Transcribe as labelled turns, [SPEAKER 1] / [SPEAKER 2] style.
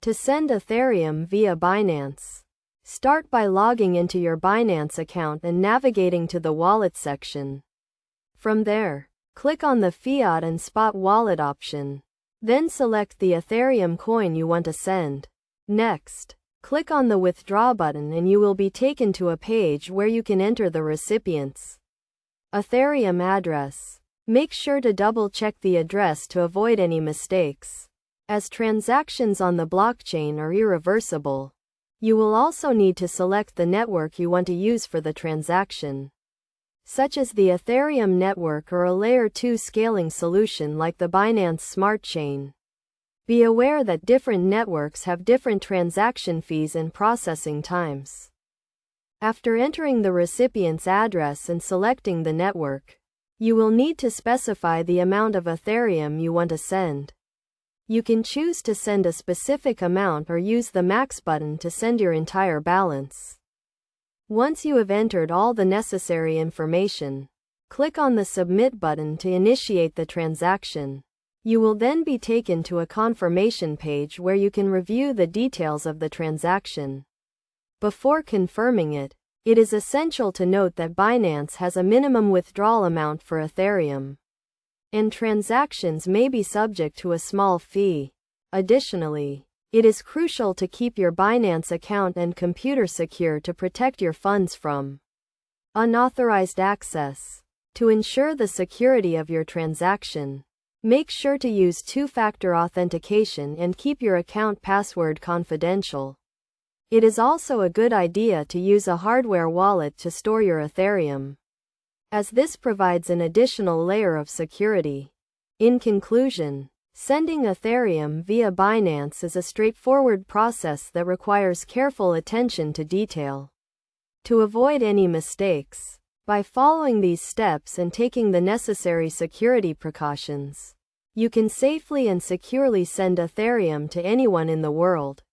[SPEAKER 1] To send Ethereum via Binance, start by logging into your Binance account and navigating to the Wallet section. From there, click on the Fiat and Spot Wallet option. Then select the Ethereum coin you want to send. Next, click on the Withdraw button and you will be taken to a page where you can enter the recipient's Ethereum address. Make sure to double-check the address to avoid any mistakes, as transactions on the blockchain are irreversible. You will also need to select the network you want to use for the transaction, such as the Ethereum network or a Layer 2 scaling solution like the Binance Smart Chain. Be aware that different networks have different transaction fees and processing times. After entering the recipient's address and selecting the network, you will need to specify the amount of Ethereum you want to send. You can choose to send a specific amount or use the max button to send your entire balance. Once you have entered all the necessary information, click on the Submit button to initiate the transaction. You will then be taken to a confirmation page where you can review the details of the transaction. Before confirming it, it is essential to note that Binance has a minimum withdrawal amount for Ethereum, and transactions may be subject to a small fee. Additionally, it is crucial to keep your Binance account and computer secure to protect your funds from unauthorized access. To ensure the security of your transaction, make sure to use two-factor authentication and keep your account password confidential. It is also a good idea to use a hardware wallet to store your Ethereum, as this provides an additional layer of security. In conclusion, sending Ethereum via Binance is a straightforward process that requires careful attention to detail. To avoid any mistakes, by following these steps and taking the necessary security precautions, you can safely and securely send Ethereum to anyone in the world.